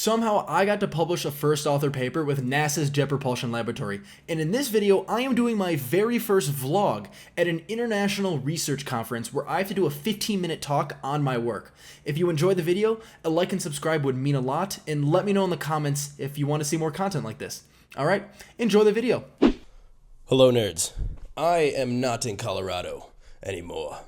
Somehow I got to publish a first author paper with NASA's Jet Propulsion Laboratory, and in this video I am doing my very first vlog at an international research conference where I have to do a 15-minute talk on my work. If you enjoyed the video, a like and subscribe would mean a lot, and let me know in the comments if you want to see more content like this. Alright, enjoy the video. Hello nerds, I am not in Colorado anymore.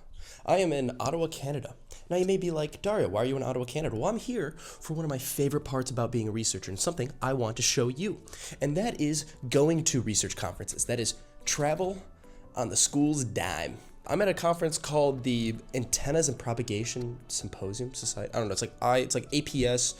I am in Ottawa, Canada. Now you may be like, Dario, why are you in Ottawa, Canada? Well, I'm here for one of my favorite parts about being a researcher and something I want to show you. And that is going to research conferences. That is travel on the school's dime. I'm at a conference called the Antennas and Propagation Symposium Society. I don't know, it's like APS-URSI.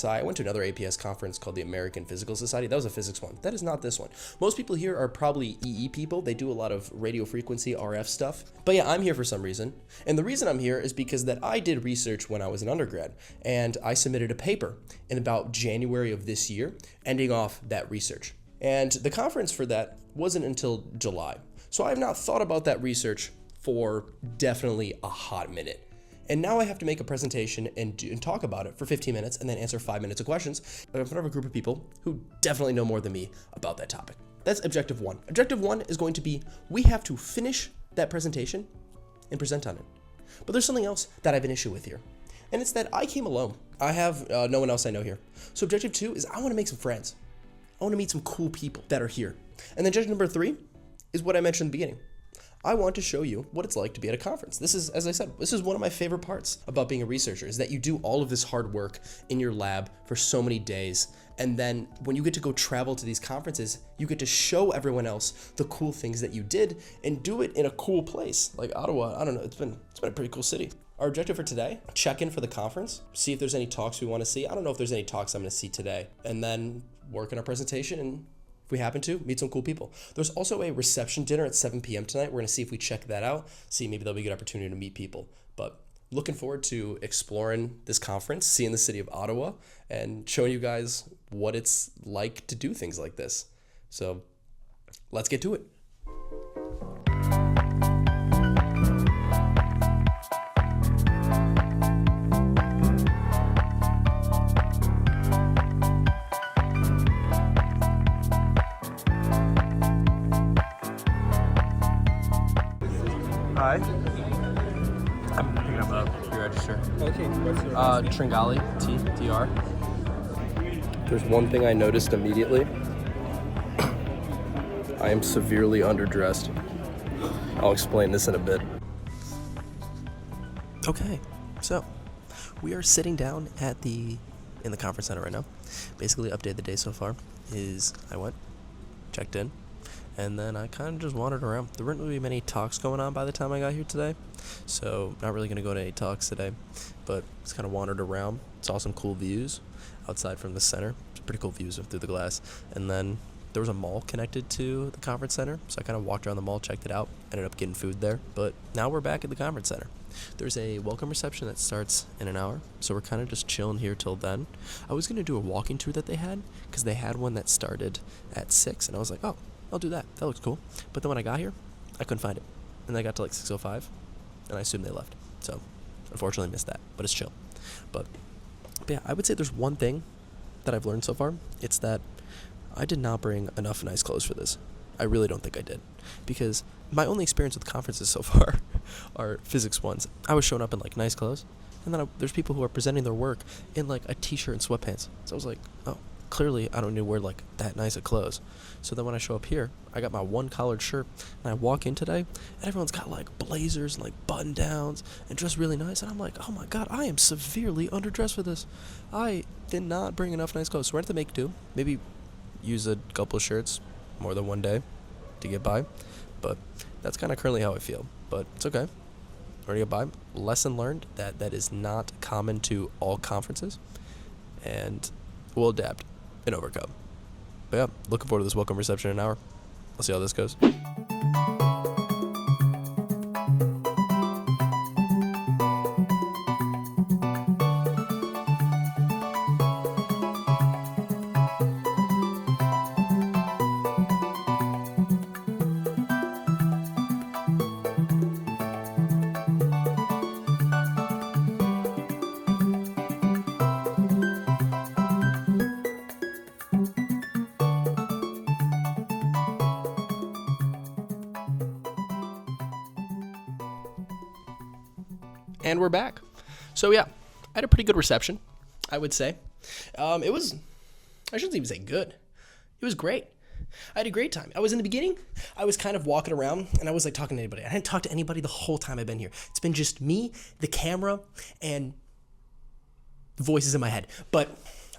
I went to another APS conference called the American Physical Society. That was a physics one. That is not this one. Most people here are probably EE people. They do a lot of radio frequency RF stuff. But yeah, I'm here for some reason. And the reason I'm here is because that I did research when I was an undergrad, and I submitted a paper in about January of this year, ending off that research. And the conference for that wasn't until July. So I have not thought about that research for definitely a hot minute. And now I have to make a presentation and talk about it for 15 minutes and then answer 5 minutes of questions in front of a group of people who definitely know more than me about that topic. That's objective one. Objective one is going to be, we have to finish that presentation and present on it. But there's something else that I have an issue with here. And it's that I came alone. I have no one else I know here. So objective two is I want to make some friends. I want to meet some cool people that are here. And then objective number three is what I mentioned in the beginning. I want to show you what it's like to be at a conference. This is, as I said, this is one of my favorite parts about being a researcher, is that you do all of this hard work in your lab for so many days. And then when you get to go travel to these conferences, you get to show everyone else the cool things that you did and do it in a cool place. Like Ottawa, I don't know, it's been a pretty cool city. Our objective for today, check in for the conference, see if there's any talks we want to see. I don't know if there's any talks I'm going to see today. And then work on our presentation, and if we happen to, meet some cool people. There's also a reception dinner at 7 p.m. tonight. We're going to see if we check that out, see maybe there'll be a good opportunity to meet people. But looking forward to exploring this conference, seeing the city of Ottawa, and showing you guys what it's like to do things like this. So let's get to it. Hi. I'm picking up a pre-register. Okay, what's your Tringali, TR. There's one thing I noticed immediately. I am severely underdressed. I'll explain this in a bit. Okay, so we are sitting down in the conference center right now. Basically, update the day so far is I went, checked in, and then I kind of just wandered around. There weren't really many talks going on by the time I got here today, so not really going to go to any talks today, but just kind of wandered around, saw some cool views outside from the center. Some pretty cool views through the glass, and then there was a mall connected to the conference center, so I kind of walked around the mall, checked it out, ended up getting food there, but now we're back at the conference center. There's a welcome reception that starts in an hour, so we're kind of just chilling here till then. I was going to do a walking tour that they had, because they had one that started at 6, and I was like, oh, I'll do that. That looks cool. But then when I got here, I couldn't find it. And I got to like 6:05, and I assumed they left. So, unfortunately missed that, but it's chill. But yeah, I would say there's one thing that I've learned so far. It's that I did not bring enough nice clothes for this. I really don't think I did. Because my only experience with conferences so far are physics ones. I was showing up in like nice clothes, and then there's people who are presenting their work in like a t-shirt and sweatpants. So I was like, oh, clearly I don't need to wear like that nice of clothes. So then when I show up here, I got my one collared shirt, and I walk in today, and everyone's got like blazers and like button downs and dressed really nice, and I'm like, oh my god, I am severely underdressed for this. I did not bring enough nice clothes. So we're going to make do. Maybe use a couple of shirts more than one day to get by, but that's kind of currently how I feel. But it's okay. We're going to get by. Lesson learned that is not common to all conferences, and we'll adapt and overcome. But yeah, looking forward to this welcome reception in an hour. I'll see how this goes. And we're back. So yeah, I had a pretty good reception, I would say. It was, I shouldn't even say good. It was great. I had a great time. I was in the beginning, I was kind of walking around and I was like talking to anybody. I hadn't talked to anybody the whole time I've been here. It's been just me, the camera, and voices in my head. But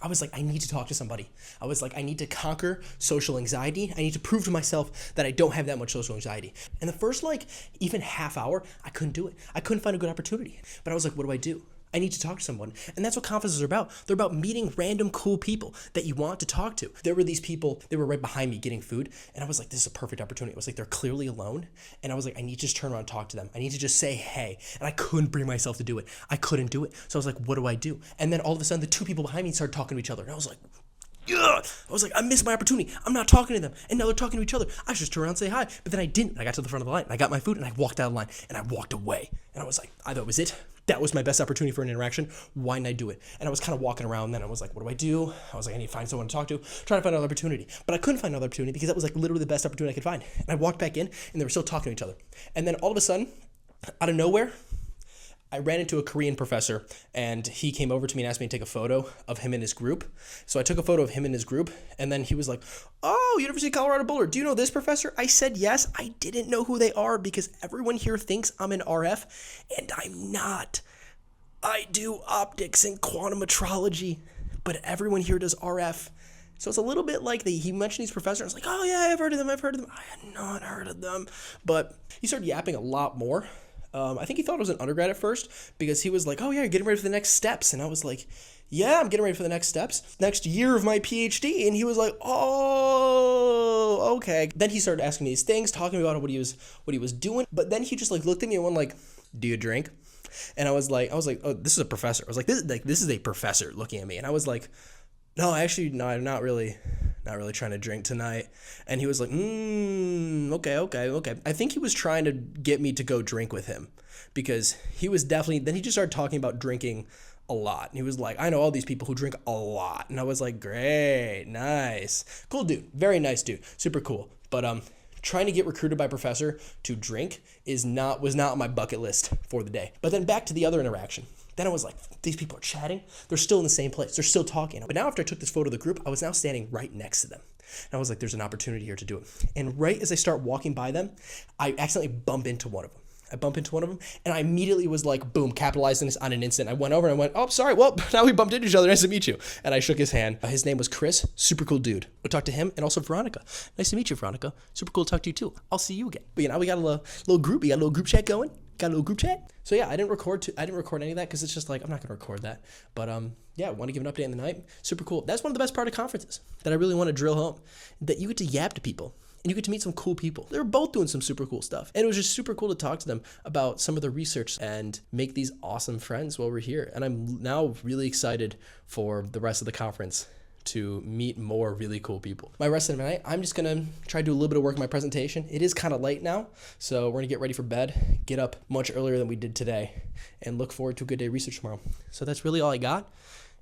I was like, I need to talk to somebody. I was like, I need to conquer social anxiety. I need to prove to myself that I don't have that much social anxiety. And the first like even half hour, I couldn't do it. I couldn't find a good opportunity. But I was like, what do I do? I need to talk to someone. And that's what conferences are about. They're about meeting random cool people that you want to talk to. There were these people, they were right behind me getting food. And I was like, this is a perfect opportunity. I was like, they're clearly alone. And I was like, I need to just turn around and talk to them. I need to just say, hey. And I couldn't bring myself to do it. I couldn't do it. So I was like, what do I do? And then all of a sudden, the two people behind me started talking to each other. And I was like, ugh. I was like, I missed my opportunity. I'm not talking to them. And now they're talking to each other. I should just turn around and say hi. But then I didn't. I got to the front of the line. And I got my food and I walked out of the line and I walked away. And I was like, I thought it was it. That was my best opportunity for an interaction. Why didn't I do it? And I was kind of walking around then. I was like, what do I do? I was like, I need to find someone to talk to. Trying to find another opportunity. But I couldn't find another opportunity because that was like literally the best opportunity I could find. And I walked back in and they were still talking to each other. And then all of a sudden, out of nowhere, I ran into a Korean professor and he came over to me and asked me to take a photo of him and his group. So I took a photo of him and his group and then he was like, oh, University of Colorado Boulder, do you know this professor? I said yes. I didn't know who they are because everyone here thinks I'm an RF and I'm not. I do optics and quantum metrology, but everyone here does RF. So it's a little bit like he mentioned these professors. I was like, oh yeah, I've heard of them. I had not heard of them. But he started yapping a lot more. I think he thought I was an undergrad at first because he was like, oh yeah, you're getting ready for the next steps. And I was like, yeah, I'm getting ready for the next steps, next year of my PhD. And he was like, oh, okay. Then he started asking me these things, talking about what he was doing. But then he just like looked at me and went like, do you drink? And I was like, oh, this is a professor. I was like, this is a professor looking at me. And I was like, no, actually, no, I'm not really trying to drink tonight. And he was like, okay. I think he was trying to get me to go drink with him because he was definitely, then he just started talking about drinking a lot. And he was like, I know all these people who drink a lot. And I was like, great, nice. Cool dude, very nice dude, super cool. But trying to get recruited by a professor to drink was not on my bucket list for the day. But then back to the other interaction. Then I was like, these people are chatting. They're still in the same place. They're still talking. But now after I took this photo of the group, I was now standing right next to them. And I was like, there's an opportunity here to do it. And right as I start walking by them, I accidentally bump into one of them. And I immediately was like, boom, capitalizing this on an instant. I went over and I went, oh, sorry, well, now we bumped into each other. Nice to meet you. And I shook his hand. His name was Chris, super cool dude. I talked to him and also Veronica. Nice to meet you, Veronica. Super cool to talk to you too. I'll see you again. But we got a little group. We got a little group chat going. So yeah, I didn't record any of that because it's just like, I'm not going to record that. But yeah, I want to give an update on the night. Super cool. That's one of the best part of conferences that I really want to drill home, that you get to yap to people. And you get to meet some cool people. They were both doing some super cool stuff. And it was just super cool to talk to them about some of the research and make these awesome friends while we're here. And I'm now really excited for the rest of the conference to meet more really cool people. My rest of the night, I'm just gonna try to do a little bit of work on my presentation. It is kind of late now, so we're gonna get ready for bed, get up much earlier than we did today, and look forward to a good day of research tomorrow. So that's really all I got.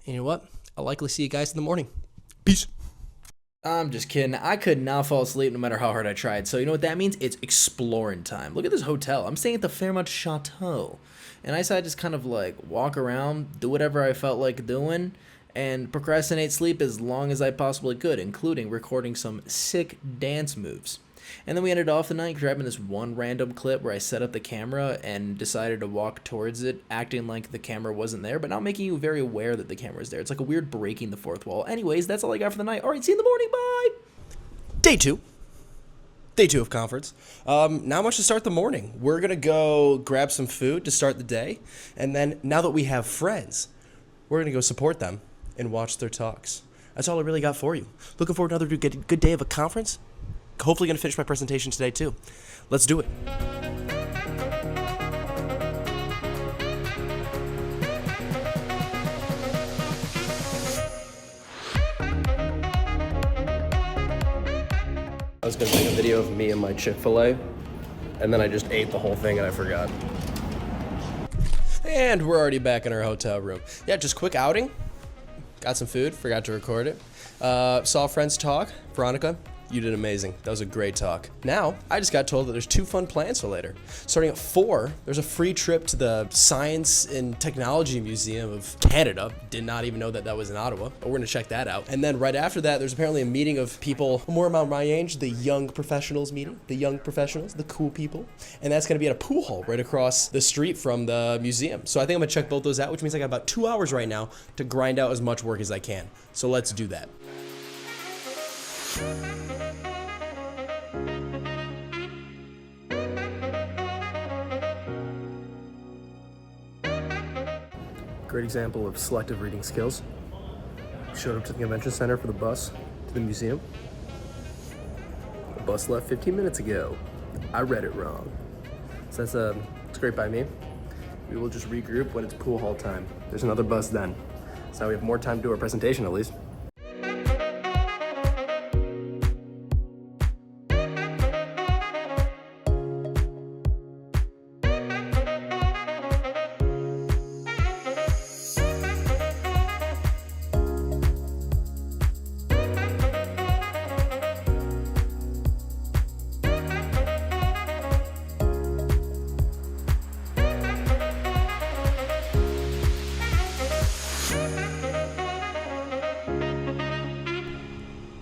And you know what? I'll likely see you guys in the morning. Peace. I'm just kidding. I could not fall asleep no matter how hard I tried. So you know what that means? It's exploring time. Look at this hotel. I'm staying at the Fairmont Chateau. And I decided to just kind of like walk around, do whatever I felt like doing, and procrastinate sleep as long as I possibly could, including recording some sick dance moves. And then we ended off the night grabbing this one random clip where I set up the camera and decided to walk towards it, acting like the camera wasn't there, but not making you very aware that the camera is there. It's like a weird breaking the fourth wall. Anyways, that's all I got for the night. All right, see you in the morning. Bye! Day two of conference. Not much to start the morning. We're going to go grab some food to start the day. And then now that we have friends, we're going to go support them and watch their talks. That's all I really got for you. Looking forward to another good day of a conference. Hopefully going to finish my presentation today too. Let's do it. I was going to make a video of me and my Chick-fil-A, and then I just ate the whole thing and I forgot. And we're already back in our hotel room. Yeah, just quick outing. Got some food, forgot to record it. Saw friends talk. Veronica, You did amazing. That was a great talk. Now, I just got told that there's 2 fun plans for later. Starting at 4, there's a free trip to the Science and Technology Museum of Canada. Did not even know that that was in Ottawa, but we're gonna check that out. And then right after that, there's apparently a meeting of people more about my age, the young professionals meeting, the young professionals, the cool people. And that's gonna be at a pool hall right across the street from the museum. So I think I'm gonna check both those out, which means I got about 2 hours right now to grind out as much work as I can. So let's do that. Great example of selective reading skills. Showed up to the convention center for the bus to the museum. The bus left 15 minutes ago. I read it wrong. So it's great by me. We will just regroup when it's pool hall time. There's another bus then. So we have more time to do our presentation at least.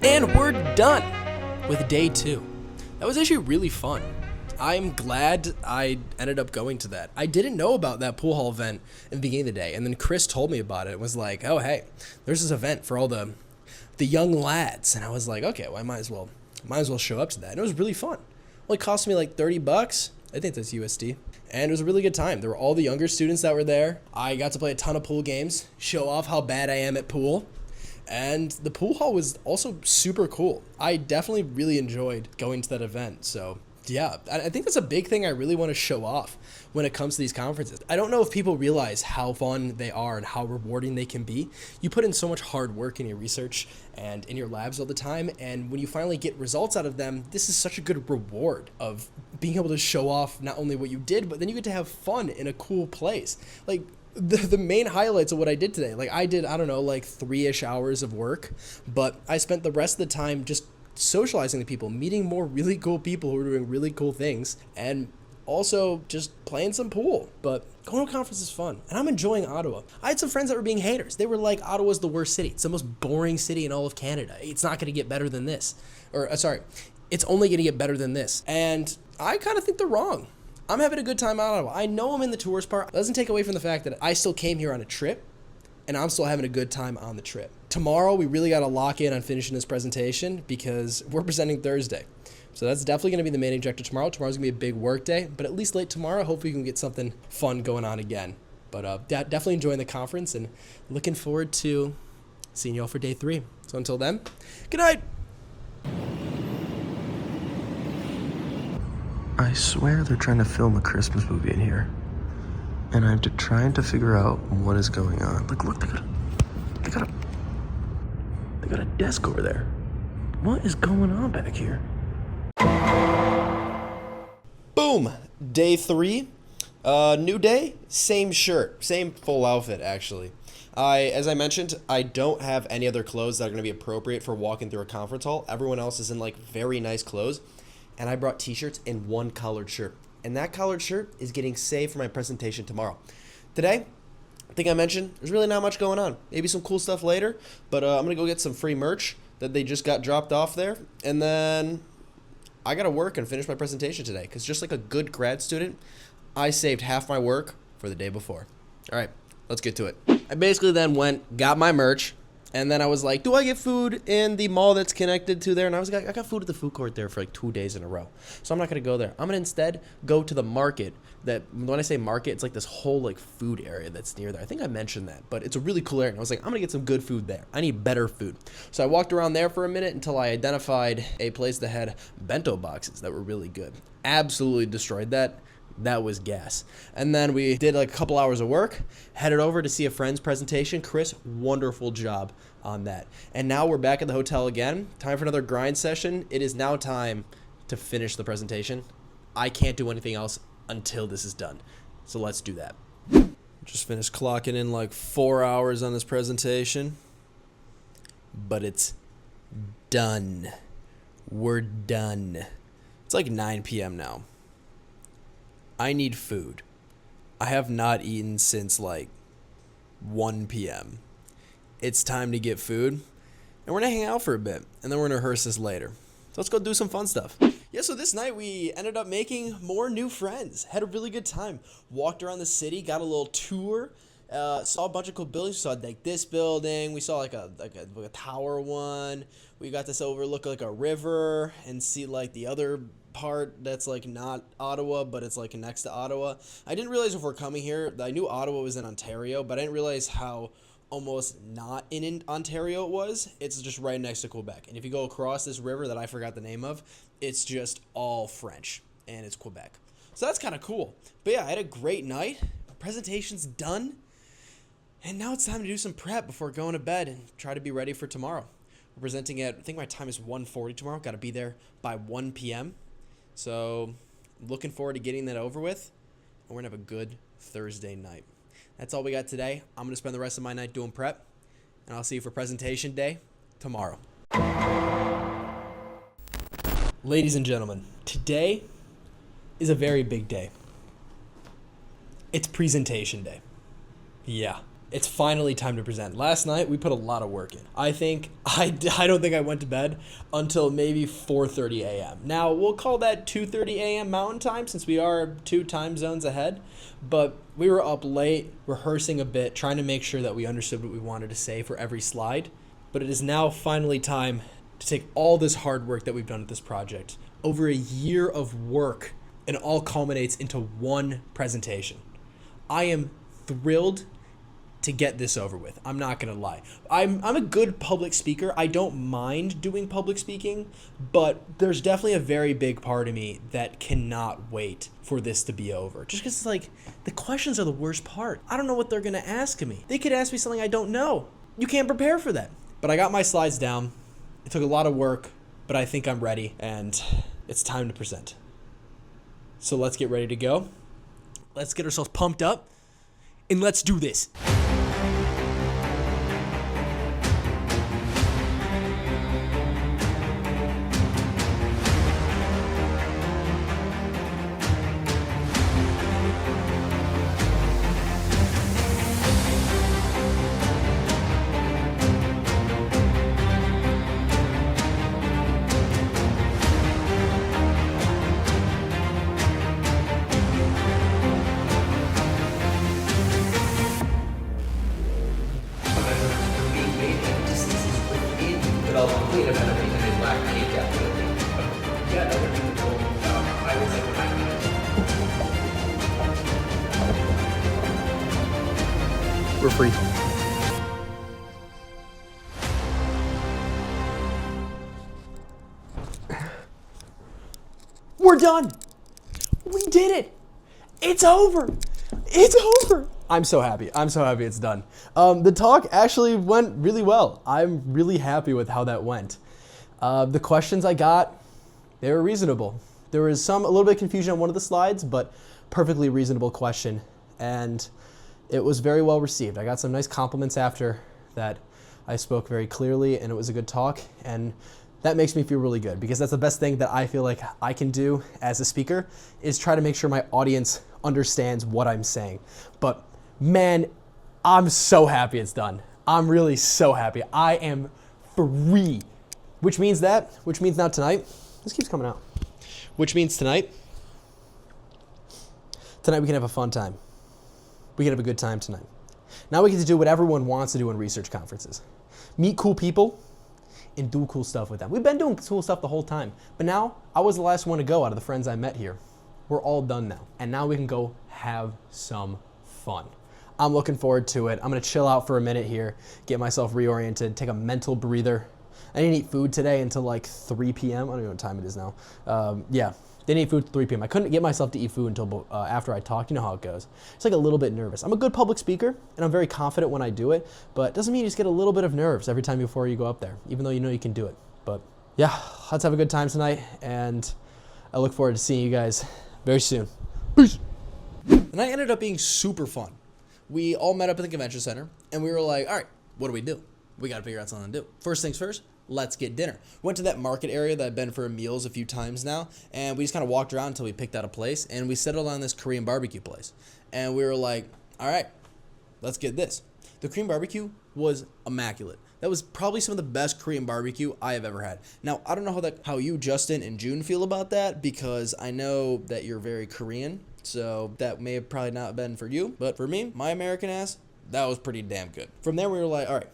And we're done with day 2. That was actually really fun. I'm glad I ended up going to that. I didn't know about that pool hall event in the beginning of the day, and then Chris told me about it. It was like, oh hey, there's this event for all the young lads, and I was like, okay, well I might as well show up to that. And it was really fun. Only cost me like $30. I think that's USD. And it was a really good time. There were all the younger students that were there. I got to play a ton of pool games, show off how bad I am at pool. And the pool hall was also super cool. I definitely really enjoyed going to that event. So yeah, I think that's a big thing I really want to show off when it comes to these conferences. I don't know if people realize how fun they are and how rewarding they can be. You put in so much hard work in your research and in your labs all the time, and when you finally get results out of them, this is such a good reward of being able to show off not only what you did, but then you get to have fun in a cool place. Like, the main highlights of what I did today, like I did, I don't know, like 3-ish hours of work, but I spent the rest of the time just socializing with people, meeting more really cool people who are doing really cool things, and also just playing some pool. But going to a conference is fun, and I'm enjoying Ottawa. I had some friends that were being haters. They were like, Ottawa's the worst city. It's the most boring city in all of Canada. It's not going to get better than this. It's only going to get better than this. And I kind of think they're wrong. I'm having a good time out of Ottawa. I know I'm in the tourist part. It doesn't take away from the fact that I still came here on a trip, and I'm still having a good time on the trip. Tomorrow, we really got to lock in on finishing this presentation because we're presenting Thursday. So that's definitely going to be the main objective tomorrow. Tomorrow's going to be a big work day, but at least late tomorrow, hopefully we can get something fun going on again. But definitely enjoying the conference and looking forward to seeing you all for day 3. So until then, good night. I swear they're trying to film a Christmas movie in here. And I'm trying to figure out what is going on. Like, look, they got a desk over there. What is going on back here? Boom! Day 3. New day, same shirt, same full outfit, actually. As I mentioned, I don't have any other clothes that are going to be appropriate for walking through a conference hall. Everyone else is in, like, very nice clothes. And I brought t-shirts and one collared shirt. And that collared shirt is getting saved for my presentation tomorrow. Today, I think I mentioned, there's really not much going on. Maybe some cool stuff later, but I'm going to go get some free merch that they just got dropped off there. And then I got to work and finish my presentation today, because just like a good grad student, I saved half my work for the day before. All right, let's get to it. I basically then got my merch, and then I was like, do I get food in the mall that's connected to there? And I was like, I got food at the food court there for like 2 days in a row. So I'm not going to go there. I'm going to instead go to the market. That when I say market, it's like this whole like food area that's near there. I think I mentioned that, but it's a really cool area. And I was like, I'm going to get some good food there. I need better food. So I walked around there for a minute until I identified a place that had bento boxes that were really good. Absolutely destroyed that. That was gas. And then we did like a couple hours of work, headed over to see a friend's presentation. Chris, wonderful job on that. And now we're back at the hotel again. Time for another grind session. It is now time to finish the presentation. I can't do anything else until this is done. So let's do that. Just finished clocking in like 4 hours on this presentation, but it's done. We're done. It's like 9 p.m. now. I need food. I have not eaten since like 1 p.m. It's time to get food, and we're gonna hang out for a bit, and then we're gonna rehearse this later. So let's go do some fun stuff. Yeah, so this night we ended up making more new friends. Had a really good time. Walked around the city, got a little tour, saw a bunch of cool buildings. We saw like this building. We saw like a tower one. We got to overlook like a river and see like the other part that's like not Ottawa, but it's like next to Ottawa. I didn't realize if we're coming here, I knew Ottawa was in Ontario, but I didn't realize how almost not in Ontario it was. It's just right next to Quebec. And if you go across this river that I forgot the name of, it's just all French and it's Quebec. So that's kind of cool. But yeah, I had a great night. Presentation's done. And now it's time to do some prep before going to bed and try to be ready for tomorrow. We're presenting at, I think my time is 1:40 tomorrow. Got to be there by 1 p.m. So looking forward to getting that over with. And we're going to have a good Thursday night. That's all we got today. I'm going to spend the rest of my night doing prep. And I'll see you for presentation day tomorrow. Ladies and gentlemen, today is a very big day. It's presentation day. Yeah. It's finally time to present. Last night, we put a lot of work in. I don't think I went to bed until maybe 4:30 a.m. Now, we'll call that 2:30 a.m. Mountain Time since we are 2 time zones ahead. But we were up late, rehearsing a bit, trying to make sure that we understood what we wanted to say for every slide. But it is now finally time to take all this hard work that we've done with this project, over a year of work, and it all culminates into one presentation. I am thrilled to get this over with. I'm not gonna lie. I'm a good public speaker. I don't mind doing public speaking, but there's definitely a very big part of me that cannot wait for this to be over. Just because it's like, the questions are the worst part. I don't know what they're gonna ask me. They could ask me something I don't know. You can't prepare for that. But I got my slides down. It took a lot of work, but I think I'm ready, and it's time to present. So let's get ready to go. Let's get ourselves pumped up, and let's do this. We're free. We're done. We did it. It's over. It's over. I'm so happy. I'm so happy it's done. The talk actually went really well. I'm really happy with how that went. The questions I got, they were reasonable. There was a little bit of confusion on one of the slides, but perfectly reasonable question. And it was very well received. I got some nice compliments after that. I spoke very clearly and it was a good talk, and that makes me feel really good because that's the best thing that I feel like I can do as a speaker is try to make sure my audience understands what I'm saying. But man, I'm so happy it's done. I'm really so happy. I am free, which means now tonight, this keeps coming out, which means tonight we can have a fun time. We can have a good time tonight. Now we get to do what everyone wants to do in research conferences. Meet cool people and do cool stuff with them. We've been doing cool stuff the whole time, but now I was the last one to go out of the friends I met here. We're all done now, and now we can go have some fun. I'm looking forward to it. I'm gonna chill out for a minute here, get myself reoriented, take a mental breather. I didn't eat food today until like 3 p.m. I don't know what time it is now. Didn't eat food at 3 p.m. I couldn't get myself to eat food until after I talked. You know how it goes. It's like a little bit nervous. I'm a good public speaker, and I'm very confident when I do it, but it doesn't mean you just get a little bit of nerves every time before you go up there, even though you know you can do it. But yeah, let's have a good time tonight, and I look forward to seeing you guys very soon. Peace. The night ended up being super fun. We all met up at the convention center, and we were like, all right, what do? We got to figure out something to do. First things first, let's get dinner. Went to that market area that I've been for meals a few times now, and we just kind of walked around until we picked out a place, and we settled on this Korean barbecue place. And we were like, all right, let's get this. The Korean barbecue was immaculate. That was probably some of the best Korean barbecue I have ever had. Now, I don't know how you, Justin, and June feel about that, because I know that you're very Korean, so that may have probably not been for you. But for me, my American ass, that was pretty damn good. From there, we were like, all right,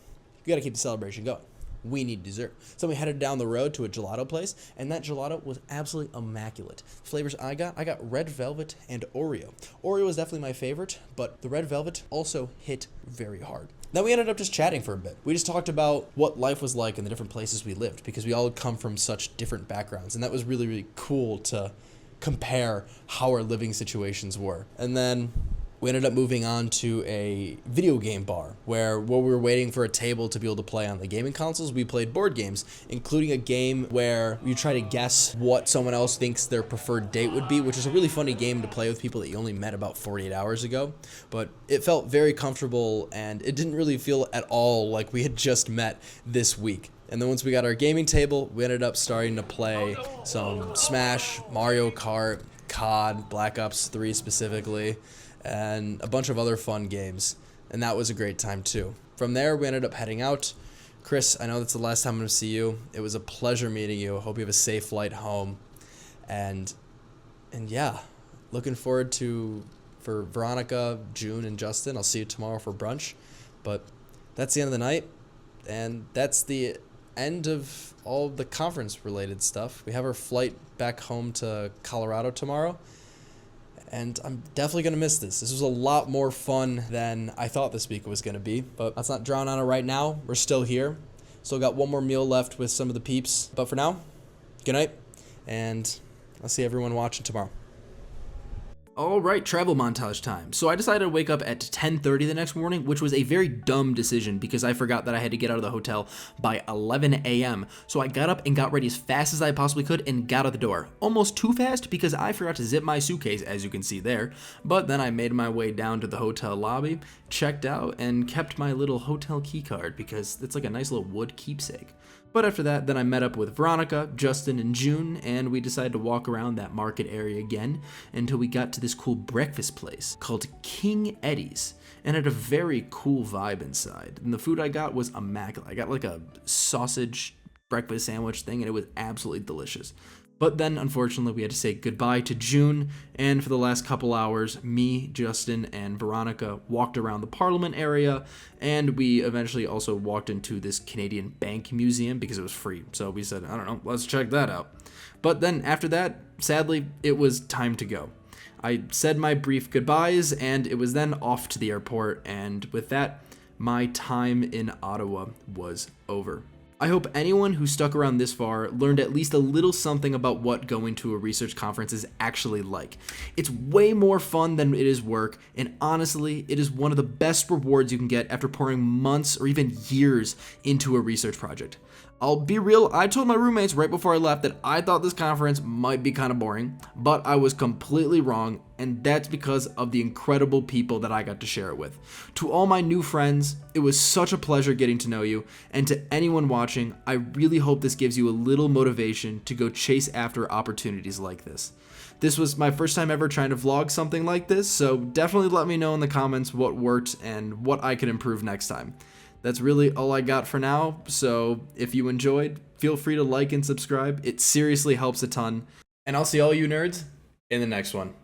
we got to keep the celebration going. We need dessert. So we headed down the road to a gelato place, and that gelato was absolutely immaculate. Flavors I got red velvet and Oreo. Oreo was definitely my favorite, but the red velvet also hit very hard. Then we ended up just chatting for a bit. We just talked about what life was like in the different places we lived, because we all come from such different backgrounds, and that was really, really cool to compare how our living situations were. And then we ended up moving on to a video game bar where while we were waiting for a table to be able to play on the gaming consoles, we played board games, including a game where you try to guess what someone else thinks their preferred date would be, which is a really funny game to play with people that you only met about 48 hours ago. But it felt very comfortable, and it didn't really feel at all like we had just met this week. And then once we got our gaming table, we ended up starting to play some Smash, Mario Kart, COD, Black Ops 3 specifically, and a bunch of other fun games, and that was a great time too. From there, we ended up heading out. Chris, I know that's the last time I'm going to see you. It was a pleasure meeting you. I hope you have a safe flight home, and yeah, looking forward for Veronica, June, and Justin. I'll see you tomorrow for brunch, but that's the end of the night, and that's the end of all the conference-related stuff. We have our flight back home to Colorado tomorrow, and I'm definitely going to miss this. This was a lot more fun than I thought this week was going to be, but let's not drown on it right now. We're still here. Still got one more meal left with some of the peeps. But for now, good night, and I'll see everyone watching tomorrow. All right, travel montage time. So I decided to wake up at 10:30 the next morning, which was a very dumb decision because I forgot that I had to get out of the hotel by 11 a.m. So I got up and got ready as fast as I possibly could and got out the door. Almost too fast because I forgot to zip my suitcase, as you can see there. But then I made my way down to the hotel lobby, checked out, and kept my little hotel key card because it's like a nice little wood keepsake. But after that, then I met up with Veronica, Justin, and June, and we decided to walk around that market area again until we got to this cool breakfast place called King Eddie's, and had a very cool vibe inside. And the food I got was immaculate. I got like a sausage breakfast sandwich thing, and it was absolutely delicious. But then, unfortunately, we had to say goodbye to June, and for the last couple hours, me, Justin, and Veronica walked around the Parliament area, and we eventually also walked into this Canadian Bank Museum because it was free. So we said, I don't know, let's check that out. But then after that, sadly, it was time to go. I said my brief goodbyes, and it was then off to the airport, and with that, my time in Ottawa was over. I hope anyone who stuck around this far learned at least a little something about what going to a research conference is actually like. It's way more fun than it is work, and honestly, it is one of the best rewards you can get after pouring months or even years into a research project. I'll be real, I told my roommates right before I left that I thought this conference might be kind of boring, but I was completely wrong, and that's because of the incredible people that I got to share it with. To all my new friends, it was such a pleasure getting to know you, and to anyone watching, I really hope this gives you a little motivation to go chase after opportunities like this. This was my first time ever trying to vlog something like this, so definitely let me know in the comments what worked and what I could improve next time. That's really all I got for now, so if you enjoyed, feel free to like and subscribe. It seriously helps a ton. And I'll see all you nerds in the next one.